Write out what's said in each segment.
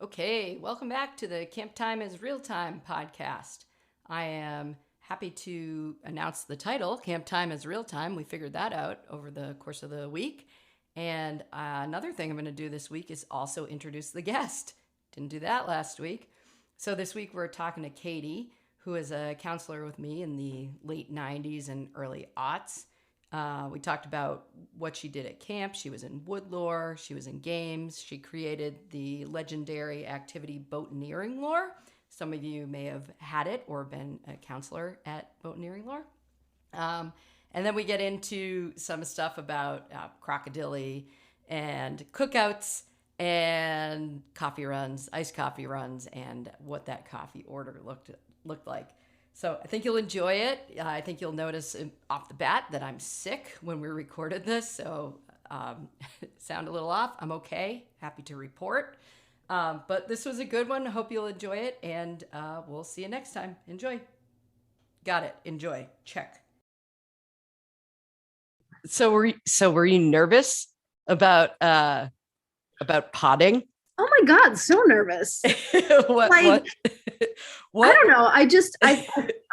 Okay, welcome back to the Camp Time is Real Time podcast. I am happy to announce the title, Camp Time is Real Time. We figured that out over the course of the week. And another thing I'm going to do this week is also introduce the guest. Didn't do that last week. So this week we're talking to Katy, who is a counselor with me in the late 90s and early aughts. We talked about what she did at camp. She was in woodlore. She was in games. She created the legendary activity Boataneeringlore. Some of you may have had it or been a counselor at Boataneeringlore. And then we get into some stuff about crocodile and cookouts and coffee runs, iced coffee runs, and what that coffee order looked like. So I think you'll enjoy it. I think you'll notice off the bat that I'm sick when we recorded this, so sound a little off. I'm okay. Happy to report. But this was a good one. Hope you'll enjoy it, and we'll see you next time. Enjoy. Got it. Enjoy. Check. So were you nervous about potting? Oh my God, so nervous. what? I don't know.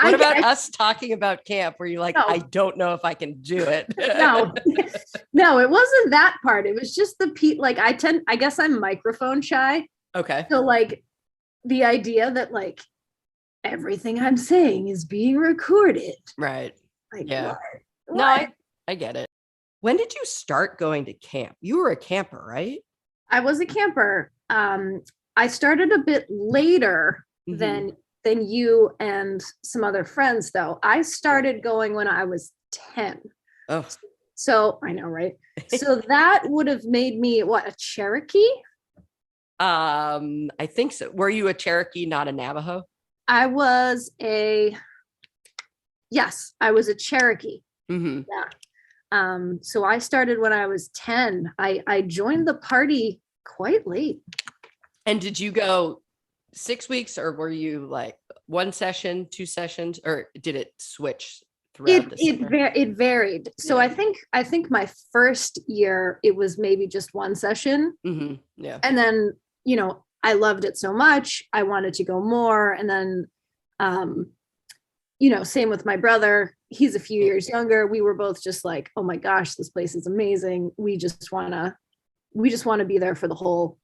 What about us talking about camp where you're like, no. I don't know if I can do it? No, it wasn't that part. It was just I guess I'm microphone shy. Okay. So the idea that everything I'm saying is being recorded. Right. Yeah. What? No, I get it. When did you start going to camp? You were a camper, right? I was a camper. I started a bit later than you and some other friends, though. I started going when I was 10. Oh. So I know, right? So that would have made me a Cherokee? I think so. Were you a Cherokee, not a Navajo? I was a Cherokee. Mm-hmm. Yeah. So I started when I was 10. I joined the party quite late. And did you go 6 weeks, or were you like one session, 2 sessions, or did it switch throughout the summer? It varied. So yeah. I think my first year it was maybe just one session. Mm-hmm. Yeah. And then, I loved it so much. I wanted to go more. And then, same with my brother. He's a few years younger. We were both just like, oh my gosh, this place is amazing. We just want to be there for the whole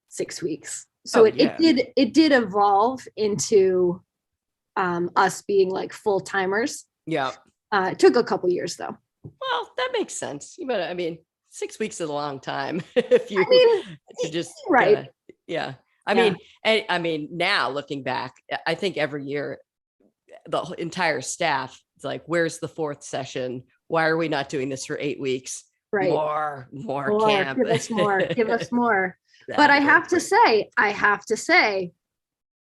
6 weeks. So it did evolve into us being like full timers. Yeah. It took a couple years though. Well, that makes sense. 6 weeks is a long time. If you just right. Yeah. I mean, now looking back, I think every year the entire staff is like, where's the 4th session? Why are we not doing this for 8 weeks? Right. More camp. Give us more. Give us more. But I have to say,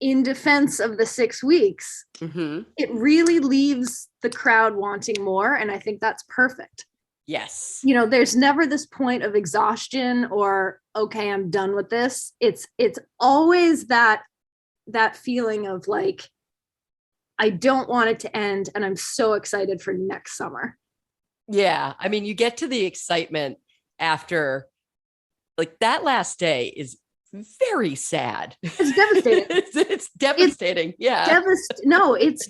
in defense of the 6 weeks, it really leaves the crowd wanting more. And I think that's perfect. Yes. There's never this point of exhaustion or, okay, I'm done with this. It's always that feeling of like, I don't want it to end. And I'm so excited for next summer. Yeah. You get to the excitement after, like, that last day is very sad. It's devastating. It's devastating. Yeah. No, it's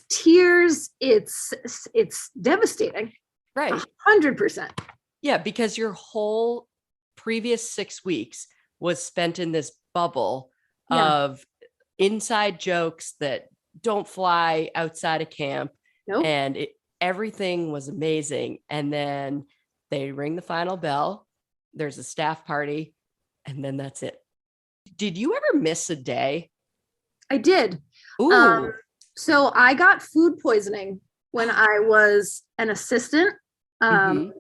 tears. It's devastating. Right. 100%. Yeah. Because your whole previous 6 weeks was spent in this bubble of inside jokes that don't fly outside of camp. Nope. And everything was amazing. And then they ring the final bell. There's a staff party, and then that's it. Did you ever miss a day? I did. Ooh. So I got food poisoning when I was an assistant. I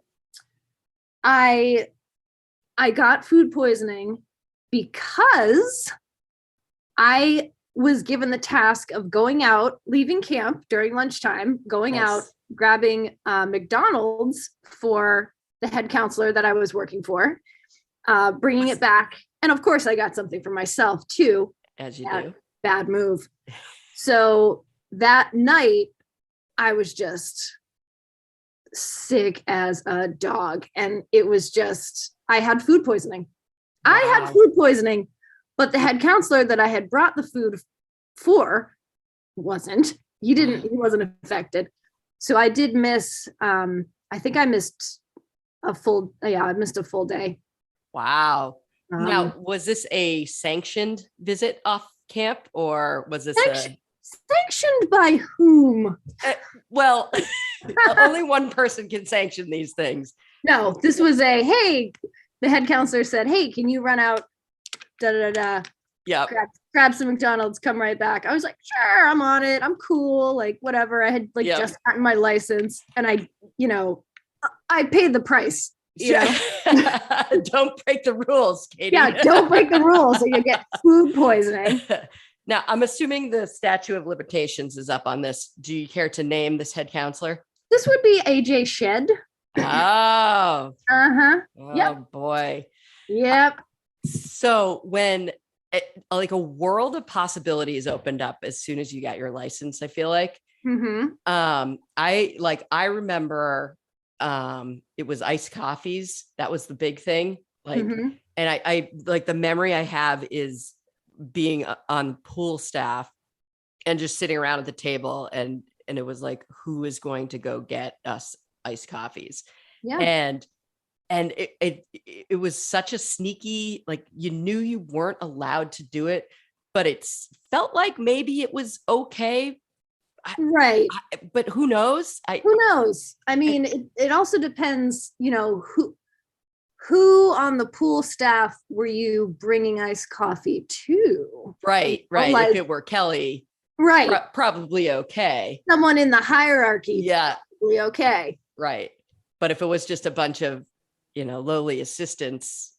got food poisoning because I was given the task of going out, leaving camp during lunchtime, going out, grabbing McDonald's for the head counselor that I was working for, bringing it back. And of course I got something for myself too. As you do. Bad move. So that night I was just sick as a dog. And it was just, I had food poisoning. Wow. I had food poisoning But the head counselor that I had brought the food for wasn't. He wasn't affected. So I did miss, I think I missed I missed a full day. Wow. Now, was this a sanctioned visit off camp, or was this sanctioned by whom? Well, only one person can sanction these things. No, this was hey, the head counselor said, hey, can you run out, Yeah. Grab some McDonald's, come right back. I was like, sure, I'm on it. I'm cool. Like, whatever. I had just gotten my license, and I paid the price. Don't break the rules, Katy. Yeah, don't break the rules or you'll get food poisoning. Now, I'm assuming the statute of limitations is up on this. Do you care to name this head counselor? This would be AJ Shed. Oh. Uh-huh. Oh, yep. Boy. Yep. So when a world of possibilities opened up as soon as you got your license, I feel like. Mm-hmm. I remember it was iced coffees. That was the big thing. And I like, the memory I have is being on pool staff and just sitting around at the table, and it was like, who is going to go get us iced coffees? Yeah. And it was such a sneaky, like, you knew you weren't allowed to do it, but it felt like maybe it was okay. Right. But who knows? Who knows? I mean, it also depends, who on the pool staff were you bringing iced coffee to? Right. Like, if it were Kelly, right. Probably okay. Someone in the hierarchy. Yeah. Probably okay. Right. But if it was just a bunch of, lowly assistants,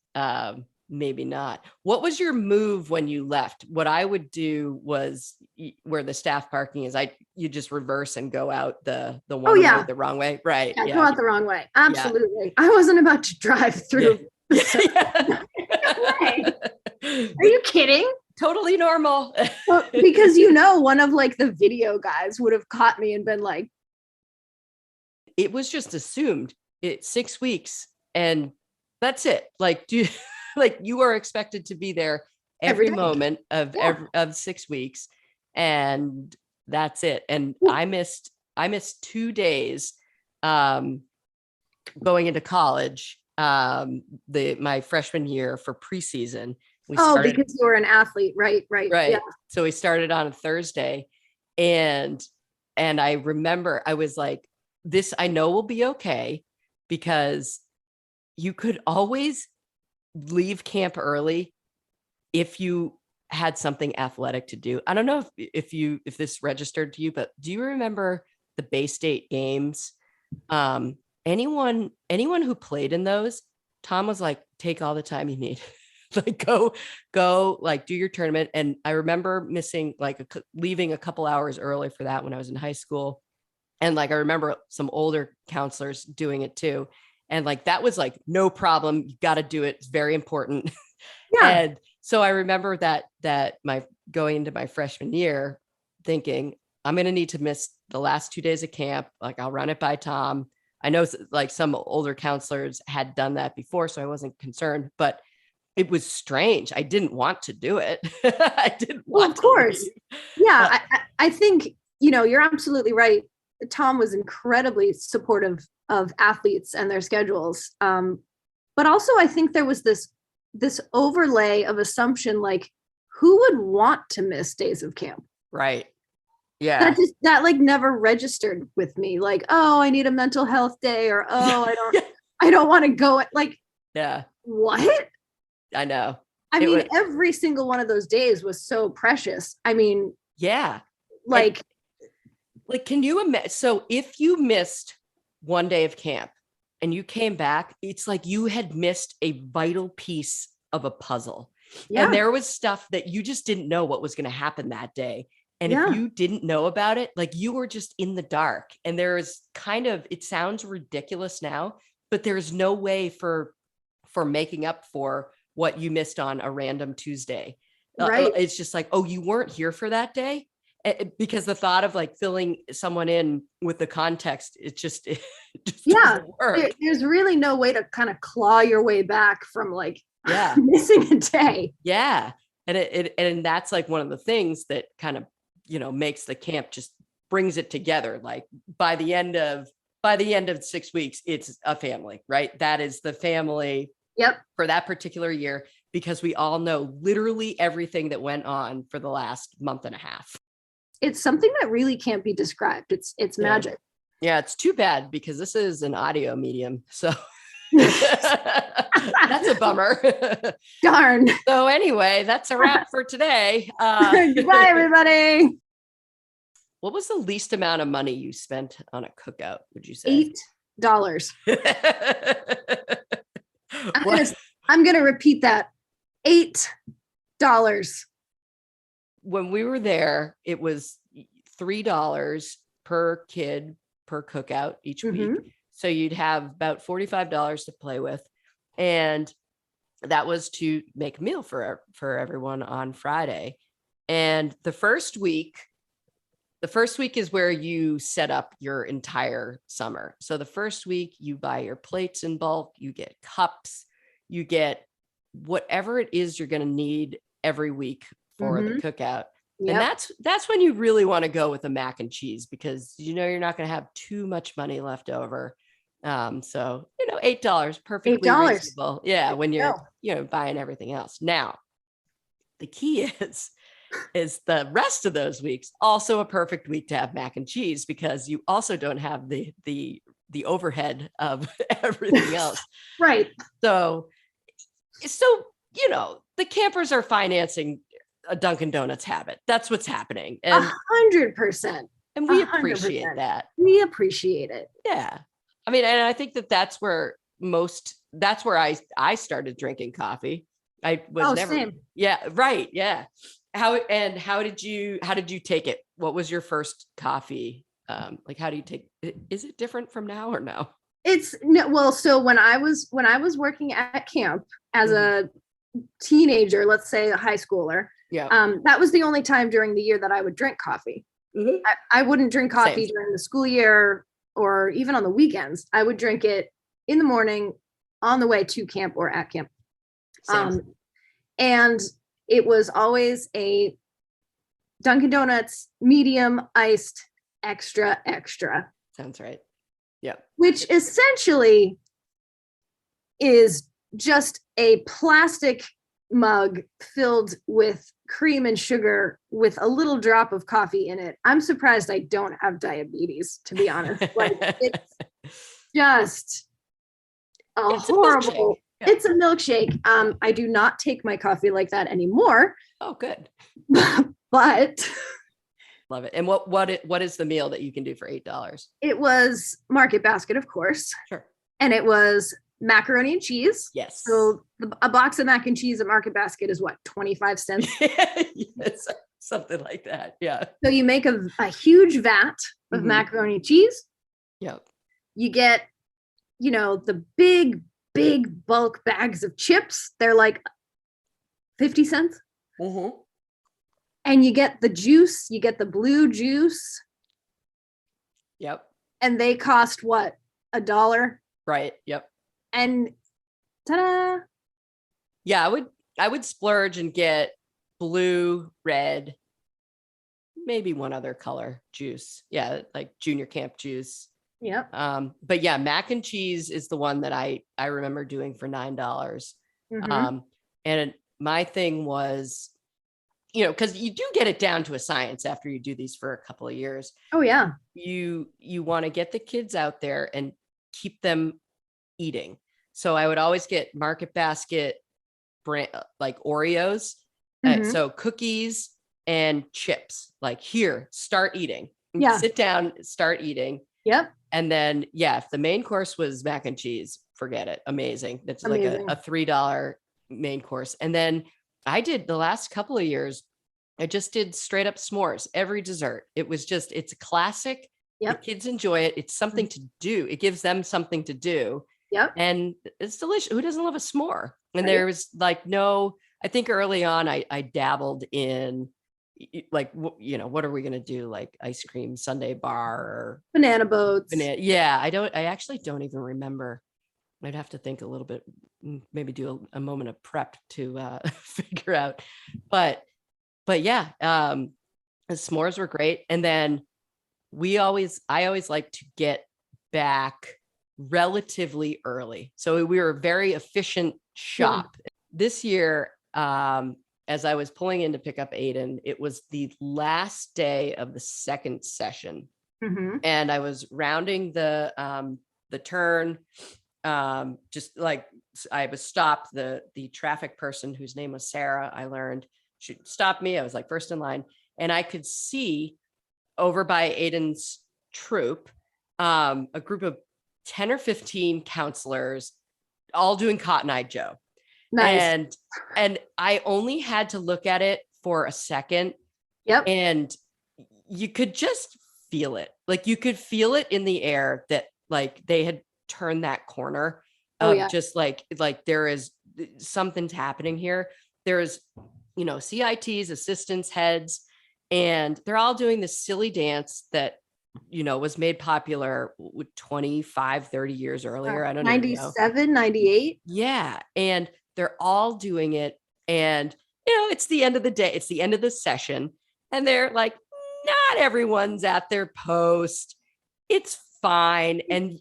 maybe not. What was your move when you left? What I would do was, where the staff parking is, you just reverse and go out the one way, the wrong way. Right. Yeah, go out the wrong way. Absolutely. Yeah. I wasn't about to drive through. Yeah. Are you kidding? Totally normal. Well, because one of the video guys would have caught me and been like, it was just assumed 6 weeks and that's it. Like, you are expected to be there every moment of 6 weeks, and that's it. And I missed 2 days going into college, my freshman year for preseason. Because you were an athlete, right? Yeah. So we started on a Thursday, and I remember I was like, this I know will be okay, because you could always leave camp early if you had something athletic to do. I don't know if this registered to you, but do you remember the Bay State games? Anyone who played in those, Tom was like, take all the time you need. Like, go like, do your tournament. And I remember missing, leaving a couple hours early for that when I was in high school. And I remember some older counselors doing it too. And that was no problem. You got to do it. It's very important. Yeah. And so I remember that my going into my freshman year thinking, I'm going to need to miss the last 2 days of camp. I'll run it by Tom. I know some older counselors had done that before, so I wasn't concerned, but it was strange. I didn't want to do it. I didn't want to. Of course. Yeah. I think, you're absolutely right. Tom was incredibly supportive of athletes and their schedules. But also I think there was this overlay of assumption, who would want to miss days of camp? Right. Yeah. That never registered with me. I need a mental health day, or, I don't want to go. Yeah. What? I know. Every single one of those days was so precious. Yeah. Can you imagine? So if you missed one day of camp and you came back, it's like you had missed a vital piece of a puzzle. Yeah. And there was stuff that you just didn't know what was going to happen that day. And if you didn't know about it, you were just in the dark. And there is it sounds ridiculous now, but there's no way for making up for what you missed on a random Tuesday. Right. It's just you weren't here for that day. Because the thought of filling someone in with the context, it just doesn't work. There's really no way to kind of claw your way back from missing a day. Yeah. And that's like one of the things that kind of, makes the camp, just brings it together. Like by the end of 6 weeks, it's a family, right? That is the family. Yep. For that particular year, because we all know literally everything that went on for the last month and a half. It's something that really can't be described. It's magic. Yeah, it's too bad because this is an audio medium. So that's a bummer. Darn. So anyway, that's a wrap for today. Goodbye, everybody. What was the least amount of money you spent on a cookout, would you say? $8. I'm gonna repeat that. $8. When we were there, it was $3 per kid per cookout each week. So you'd have about $45 to play with. And that was to make a meal for everyone on Friday. And the first week is where you set up your entire summer. So the first week you buy your plates in bulk, you get cups, you get whatever it is you're going to need every week for the cookout. Yep. And that's when you really want to go with a mac and cheese, because you're not going to have too much money left over. So $8, perfectly reasonable. Yeah, when you're buying everything else. Now, the key is the rest of those weeks also a perfect week to have mac and cheese, because you also don't have the overhead of everything else. Right. So the campers are financing a Dunkin' Donuts habit. That's what's happening. And 100%. And we appreciate that. We appreciate it. Yeah. I mean, and I think that's where I started drinking coffee. I was never. Same. Yeah. Right. Yeah. How did you take it? What was your first coffee? Like, how do you take it? Is it different from now or no? It's no. Well, so when I was working at camp as a teenager, let's say a high schooler, that was the only time during the year that I would drink coffee. I wouldn't drink coffee during the school year or even on the weekends. I would drink it in the morning on the way to camp or at camp. And it was always a Dunkin' Donuts medium iced extra. Sounds right. Yeah. Which essentially is just a plastic mug filled with cream and sugar with a little drop of coffee in it. I'm surprised I don't have diabetes, to be honest. Like, it's just horrible. It's a milkshake. I do not take my coffee like that anymore. Oh, good. But love it. And what is the meal that you can do for $8? It was Market Basket, of course. Sure. And it was macaroni and cheese. Yes. So a box of mac and cheese at Market Basket is what, 25 cents? Yes, something like that. Yeah. So you make a huge vat of macaroni and cheese. Yep. You get, the big bulk bags of chips. They're like 50 cents. And you get the juice, you get the blue juice. Yep. And they cost what? $1? Right. Yep. And ta-da. Yeah, I would splurge and get blue, red, maybe one other color juice. Yeah, like junior camp juice. Yep. But yeah, mac and cheese is the one that I remember doing for $9. And my thing was, because you do get it down to a science after you do these for a couple of years. Oh yeah. You want to get the kids out there and keep them eating. So I would always get Market Basket brand, like Oreos. So cookies and chips, like, here, start eating. Yeah. Sit down, start eating. Yep. And then, if the main course was mac and cheese, forget it. Amazing. That's like a $3 main course. And then I did the last couple of years, I just did straight up s'mores every dessert. It's a classic. Yep. The kids enjoy it. It's something to do. It gives them something to do. Yep. And it's delicious. Who doesn't love a s'more? And there was like I think early on I dabbled in, like, what are we going to do? Like ice cream sundae bar or banana boats. Yeah. I actually don't even remember I'd have to think a little bit, maybe do a moment of prep to figure out. But yeah, the s'mores were great. And then I always like to get back relatively early. So we were a very efficient shop. This year, as I was pulling in to pick up Aiden, it was the last day of the second session. And I was rounding the turn. Just like I was stopped, the traffic person, whose name was Sarah, I learned, she stopped me. I was like first in line, and I could see over by Aiden's troop, a group of 10 or 15 counselors all doing Cotton Eye Joe. Nice. And I only had to look at it for a second. Yep. And you could just feel it. Like you could feel it in the air that like they had turned that corner of just like there is something's happening here. There's, CITs, assistants, heads, and they're all doing this silly dance that, was made popular with 25, 30 years earlier. I don't know. 97, 98. Yeah. And they're all doing it. And, it's the end of the day. It's the end of the session. And they're like, not everyone's at their post. It's fine. And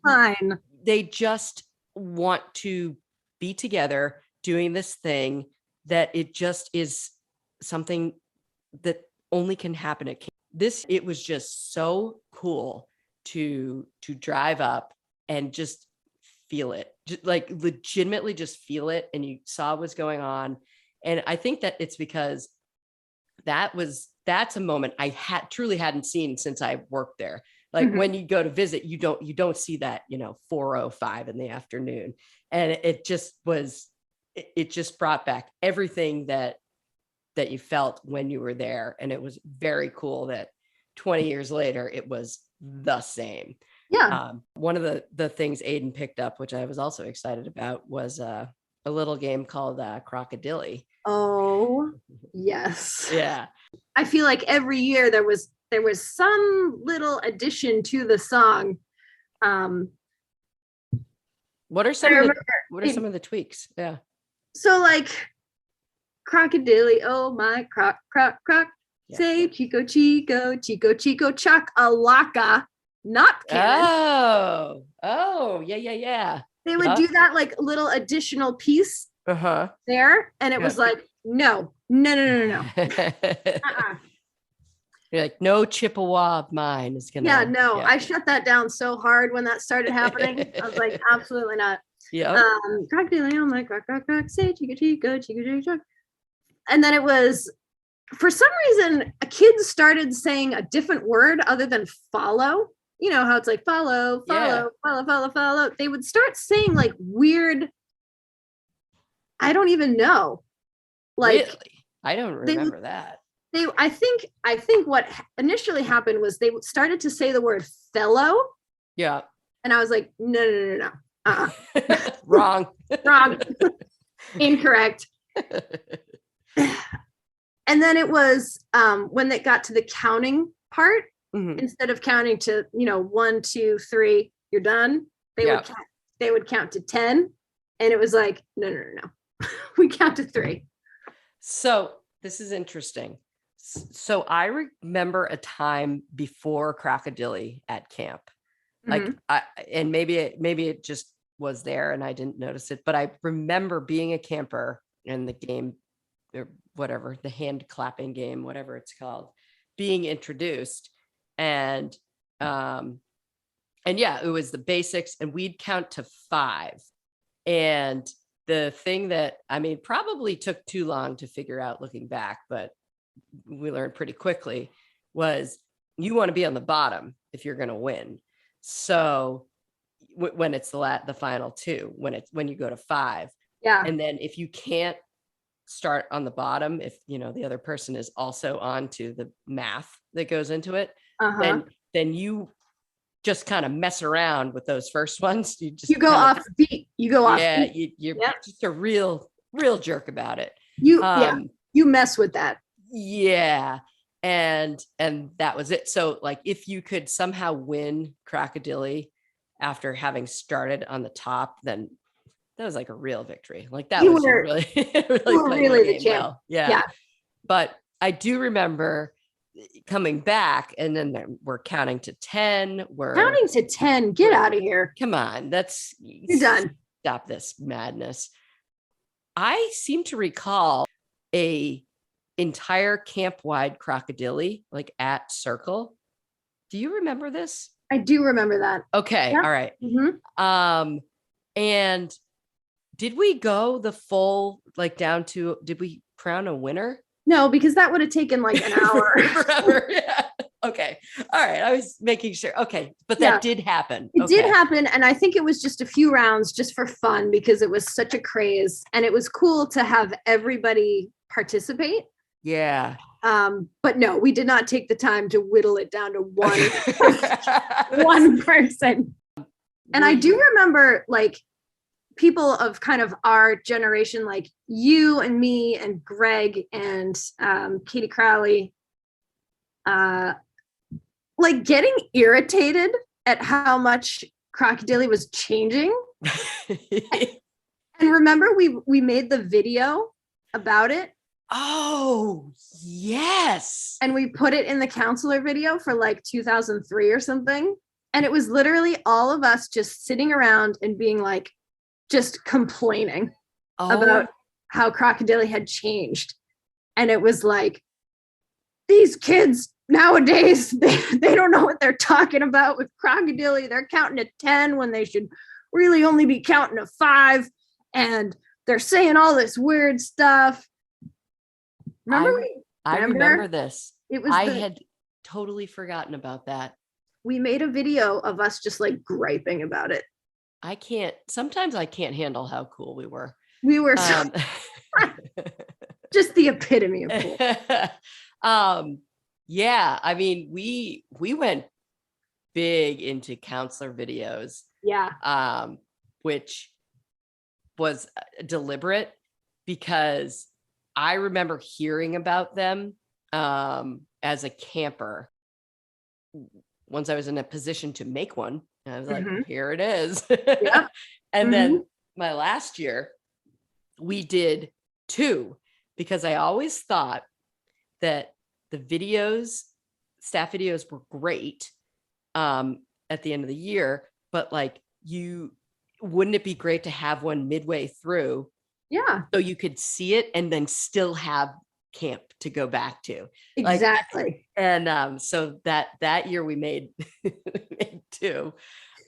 they just want to be together doing this thing that it just is something that only can happen at camp. It was just so cool to drive up and just feel it, just like legitimately just feel it. And you saw what's going on. And I think that it's because that's a moment I truly hadn't seen since I worked there. Like when you go to visit, you don't see that, 4:05 in the afternoon. And it just brought back everything that you felt when you were there. And it was very cool that 20 years later, it was the same. Yeah. One of the things Aiden picked up, which I was also excited about, was a little game called Crocodilly. Oh, yes. Yeah. I feel like every year there was some little addition to the song. What are some of the tweaks? Yeah. So like Crocodilly, oh my croc, yeah. Say Chico, Chico, Chico, Chico, Chakalaka, not canon. Oh, yeah. They would do that like little additional piece there, and it was like, no. You're like, no Chippewa of mine is gonna. Yeah, no. Yeah. I shut that down so hard when that started happening. I was like, absolutely not. Yeah. Crocodile, oh my croc, say Chico, Chico, Chico, Chico. And then it was, for some reason, kids started saying a different word other than follow. You know how it's like follow. They would start saying like weird, I don't even know. Like, really? I don't remember that. I think what initially happened was they started to say the word fellow. Yeah. And I was like, no. Wrong. Incorrect. And then it was when they got to the counting part, instead of counting to 1, 2, 3, you're done, they would count to 10, and it was like no we count to 3. So this is interesting. So I remember a time before Crocodilly at camp, like and maybe it just was there and I didn't notice it, but I remember being a camper in the game or whatever, the hand clapping game, whatever it's called, being introduced. And yeah, it was the basics, and we'd count to 5. And the thing that, probably took too long to figure out looking back, but we learned pretty quickly, was you want to be on the bottom if you're going to win. So when it's the final 2, when you go to 5, and then if you can't start on the bottom, if the other person is also on to the math that goes into it, then you just kind of mess around with those first ones. You go off beat. Yeah, you're just a real jerk about it. You mess with that. Yeah. And that was it. So like if you could somehow win Crocodilly after having started on the top, then was like a real victory. Like that You was were- really, you were playing really the game champ. well. Yeah. Yeah. But I do remember coming back, and then we're counting to 10. We're Counting to 10. Get out of here. Come on. You're done. Stop this madness. I seem to recall a entire camp-wide crocodile, like at Circle. Do you remember this? I do remember that. Okay. Yeah. All right. Mm-hmm. And did we go the full, like down to, did we crown a winner? No, because that would have taken like an hour. Forever. Yeah. Okay. All right. I was making sure. Okay. But that did happen. It did happen. And I think it was just a few rounds just for fun because it was such a craze and it was cool to have everybody participate. Yeah. But no, we did not take the time to whittle it down to one person. And I do remember like people of kind of our generation, like you and me and Greg and Katie Crowley, like getting irritated at how much Crocodile was changing. And remember we made the video about it. Oh, yes. And we put it in the counselor video for like 2003 or something. And it was literally all of us just sitting around and being like, just complaining about how Crocodile had changed. And it was like, these kids nowadays, they don't know what they're talking about with Crocodile. They're counting to 10 when they should really only be counting to 5. And they're saying all this weird stuff. I remember this. It was I had totally forgotten about that. We made a video of us just like griping about it. Sometimes I can't handle how cool we were. We were just the epitome of cool. Yeah, I mean, we went big into counselor videos. Yeah. Which was deliberate because I remember hearing about them as a camper once I was in a position to make one. And I was like, here it is. Yep. And then my last year, we did 2 because I always thought that the staff videos were great at the end of the year, but like wouldn't it be great to have one midway through? Yeah. So you could see it and then still have camp to go back to. Exactly. And so that year we made 2.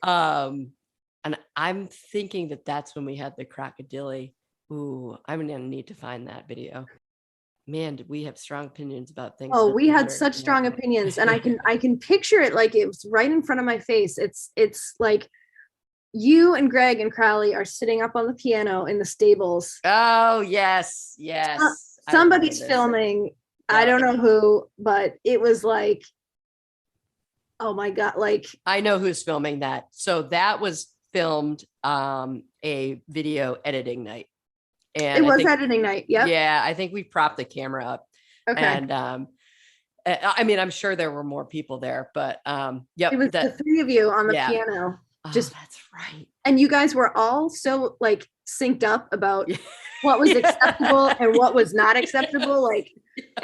And I'm thinking that's when we had the crocodile. Ooh, I'm gonna need to find that video. Man, did we have strong opinions about things? Oh, we had such strong opinions, and I can picture it like it was right in front of my face. It's like you and Greg and Crowley are sitting up on the piano in the stables. Oh, yes. Somebody's filming. Yeah. I don't know who, but it was like, oh my God. Like, I know who's filming that. So that was filmed a video editing night. And it was editing night. Yep. Yeah. I think we propped the camera up. Okay. And I mean, I'm sure there were more people there, but yep. It was the 3 of you on the piano. That's right. And you guys were all so like synced up about what was acceptable and what was not acceptable. Like,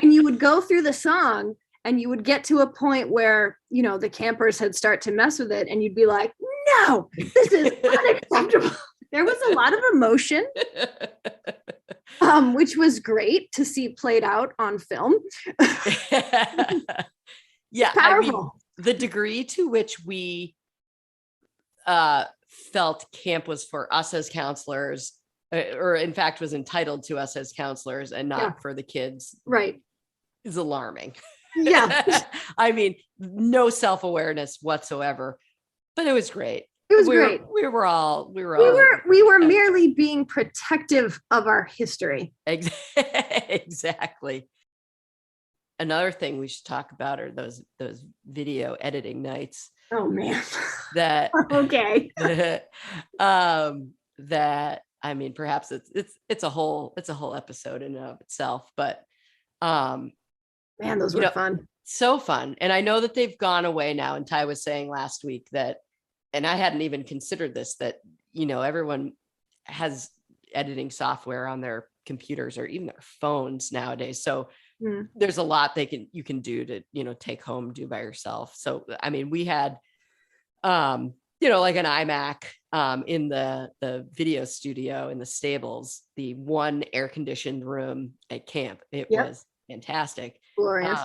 and you would go through the song and you would get to a point where, you know, the campers had start to mess with it and you'd be like, no, this is unacceptable. There was a lot of emotion, which was great to see played out on film. Yeah. Powerful. I mean, the degree to which we felt camp was for us as counselors, or in fact was entitled to us as counselors and not for the kids, right, is alarming. Yeah. I mean, no self-awareness whatsoever, but it was great. It was great. We were merely being protective of our history. Exactly. Another thing we should talk about are those video editing nights. Oh man. That okay. That, I mean, perhaps it's a whole episode in and of itself, but man, those were fun. So fun. And I know that they've gone away now. And Ty was saying last week that, and I hadn't even considered this, that, you know, everyone has editing software on their computers or even their phones nowadays. So there's a lot you can do to, take home, do by yourself. So, I mean, we had, like an iMac in the video studio in the stables, the one air conditioned room at camp. It was fantastic. Glorious.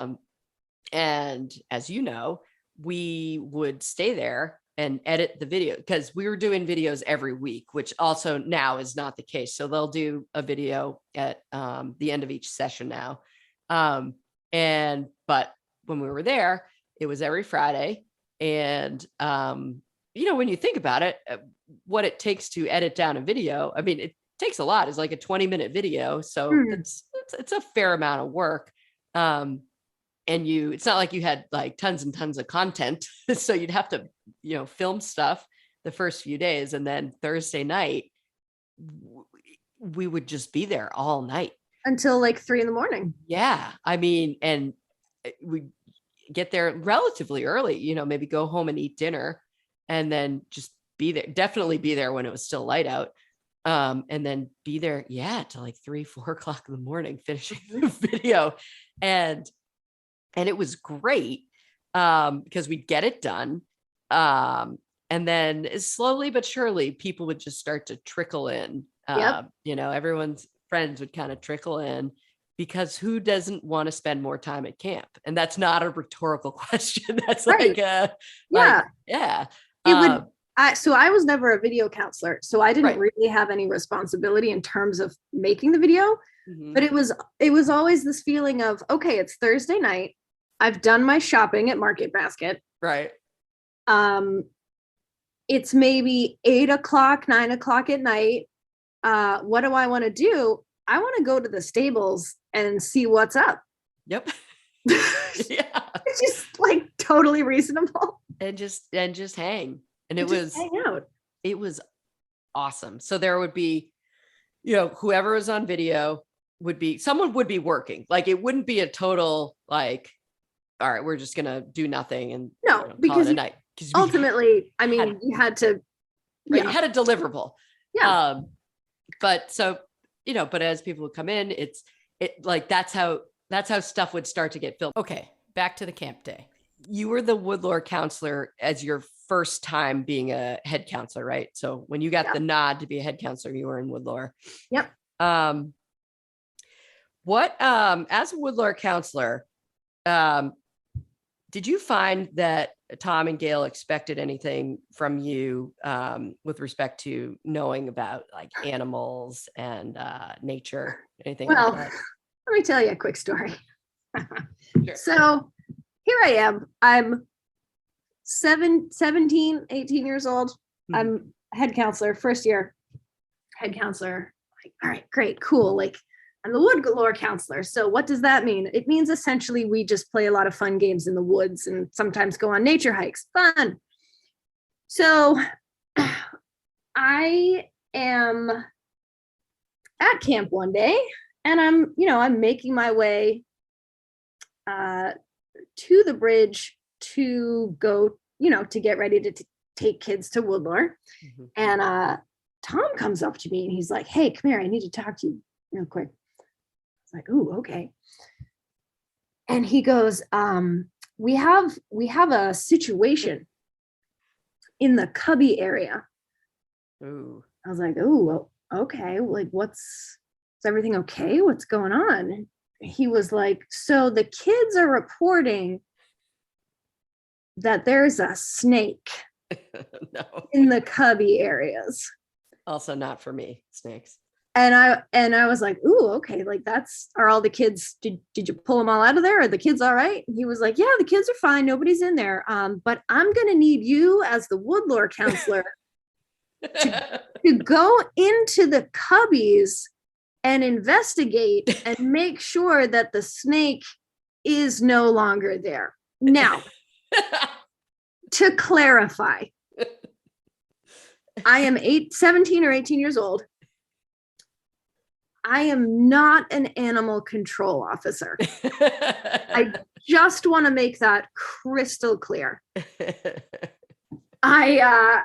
And as you know, we would stay there and edit the video because we were doing videos every week, which also now is not the case. So they'll do a video at the end of each session now. But when we were there, it was every Friday. And, when you think about it, what it takes to edit down a video, I mean, it takes a lot. It's like a 20-minute video. So it's a fair amount of work. And it's not like you had like tons and tons of content. So you'd have to, film stuff the first few days. And then Thursday night, we would just be there all night. Until like 3 a.m. Yeah. I mean, and we get there relatively early, maybe go home and eat dinner and then just be there, definitely be there when it was still light out. And then be there, till like 3-4 o'clock in the morning, finishing the video. And it was great because we'd get it done. And then slowly but surely, people would just start to trickle in. Everyone's friends would kind of trickle in because who doesn't want to spend more time at camp? And that's not a rhetorical question. That's right. It would. So I was never a video counselor, so I didn't really have any responsibility in terms of making the video. But it was always this feeling of, okay, it's Thursday night. I've done my shopping at Market Basket. Right. It's maybe 8 o'clock, 9 o'clock at night. What do I want to do? I want to go to the stables and see what's up. Yep. It's just like totally reasonable. And just hang. And it was hang out. It was awesome. So there would be, whoever was on video someone would be working. Like it wouldn't be a total like, all right, we're just gonna do nothing and because call it a night. Ultimately, you had to you had a deliverable. Yeah. But so, but as people would come in, it like that's how stuff would start to get filmed. Okay, back to the camp day. You were the Woodlore counselor as your first time being a head counselor, right? So when you got the nod to be a head counselor, you were in Woodlore. Yep. What as a Woodlore counselor, did you find that Tom and Gail expected anything from you with respect to knowing about like animals and nature, anything like that? Let me tell you a quick story. Sure. So here I am. I'm 17, 18 years old. Mm-hmm. I'm head counselor, first year head counselor. Like, all right, great, cool. Like I'm the Woodlore counselor. So what does that mean? It means essentially we just play a lot of fun games in the woods and sometimes go on nature hikes. Fun. So I am at camp one day and I'm making my way to the bridge to go, to get ready to take kids to Woodlore. Mm-hmm. And Tom comes up to me and he's like, hey, come here. I need to talk to you real quick. It's like, ooh, okay. And he goes, we have a situation in the cubby area. Ooh. I was like, ooh, well, okay. Like, is everything okay? What's going on? And he was like, so the kids are reporting that there's a snake in the cubby areas. Also not for me, snakes. And I was like, ooh, okay, like are all the kids, did you pull them all out of there? Are the kids all right? And he was like, yeah, the kids are fine. Nobody's in there. But I'm going to need you as the Woodlore counselor to go into the cubbies and investigate and make sure that the snake is no longer there. Now, to clarify, I am 17 or 18 years old. I am not an animal control officer. I just want to make that crystal clear. I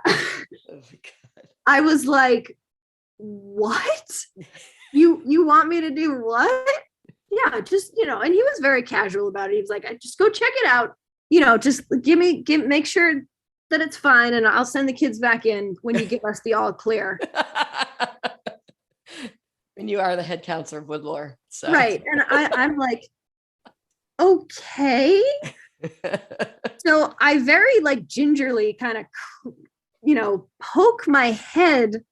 was like, what? You want me to do what? Yeah, just, and he was very casual about it. He was like, I just go check it out. Just make sure that it's fine. And I'll send the kids back in when you give us the all clear. And you are the head counselor of Woodlore. So. Right. And I'm like, okay. So I very like gingerly kind of, poke my head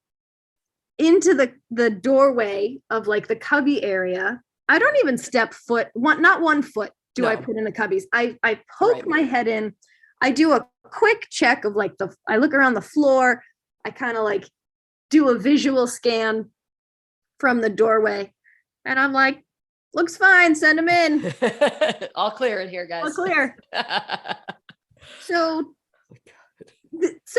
into the doorway of like the cubby area. I don't even step foot, not 1 foot do I put in the cubbies. I poke my head in. I do a quick check of like I look around the floor. I kind of like do a visual scan from the doorway. And I'm like, looks fine, send them in. All clear in here, guys. All clear. So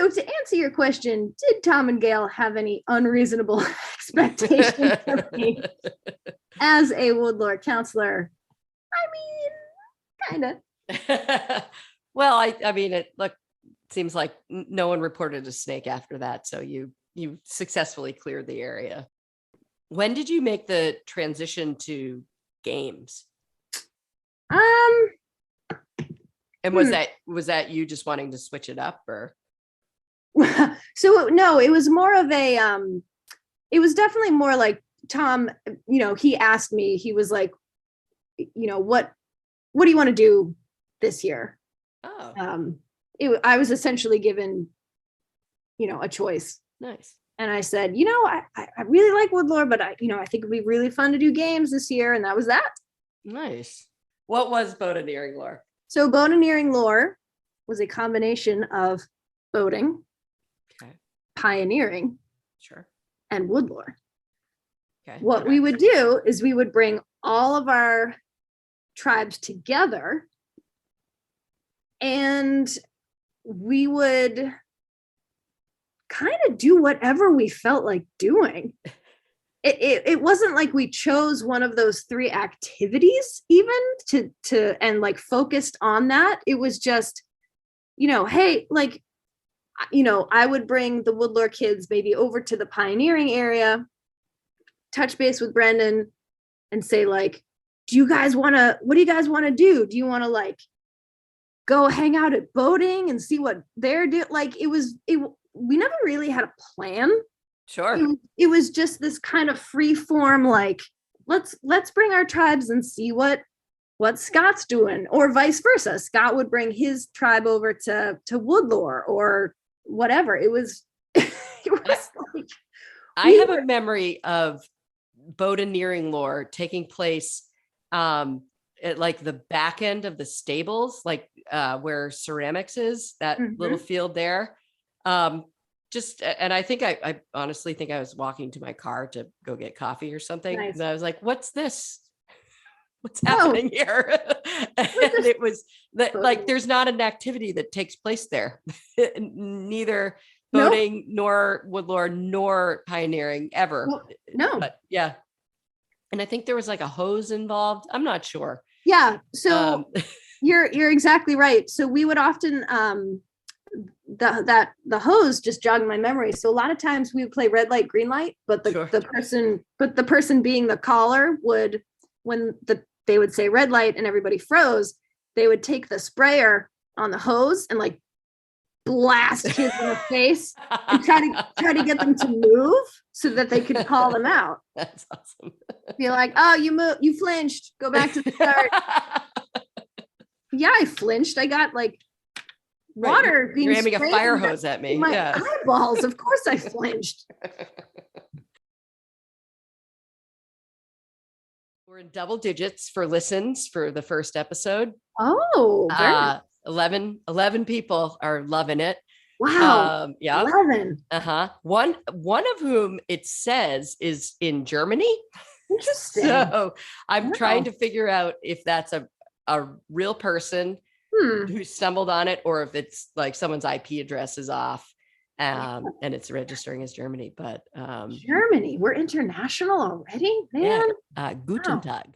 to answer your question, did Tom and Gail have any unreasonable expectations of me as a Woodlore counselor? I mean, kind of. Well, I mean, it seems like no one reported a snake after that. So you successfully cleared the area. When did you make the transition to games? And was that you just wanting to switch it up, or? So no, it was more of a it was definitely more like Tom, he asked me, he was like, what do you want to do this year? Oh. I was essentially given, a choice. Nice. And I said, I really like Woodlore, but I think it'd be really fun to do games this year. And that was that. Nice. What was Boataneeringlore? So Boataneeringlore was a combination of boating, pioneering, sure, and Woodlore. Okay. What we would do is we would bring all of our tribes together and we would kind of do whatever we felt like doing. It wasn't like we chose one of those 3 activities even to and like focused on that. It was just, hey, like, I would bring the Woodlore kids maybe over to the pioneering area, touch base with Brendan and say like, what do you guys want to do? Do you want to like go hang out at boating and see what they're doing? Like we never really had a plan. Sure. It was just this kind of free form, like, let's bring our tribes and see what Scott's doing, or vice versa. Scott would bring his tribe over to Woodlore or whatever. It was like, I have a memory of Boataneeringlore taking place at like the back end of the stables, like where ceramics is, that little field there. And I think I honestly think I was walking to my car to go get coffee or something. Nice. And I was like, what's this? What's happening here? And it was that like, there's not an activity that takes place there. Neither boating, nor Woodlore, nor pioneering ever. No. But yeah. And I think there was like a hose involved. I'm not sure. Yeah. So you're exactly right. So we would often, the hose just jogged my memory. So a lot of times we would play red light, green light, but the person being the caller would, when they would say red light and everybody froze, they would take the sprayer on the hose and like blast kids in the face and try to get them to move so that they could call them out. That's awesome. Be like, oh, you flinched, go back to the start. Yeah, I flinched. I got like water being You're aiming a fire hose at me. My eyeballs. Of course I flinched. We're in double digits for listens for the first episode. Oh, 11 people are loving it. Wow. Yeah. 11. One of whom it says is in Germany. Interesting. So I'm trying to figure out if that's a real person who stumbled on it, or if it's like someone's IP address is off and it's registering as Germany. But Germany, we're international already, man. Yeah. Guten Tag.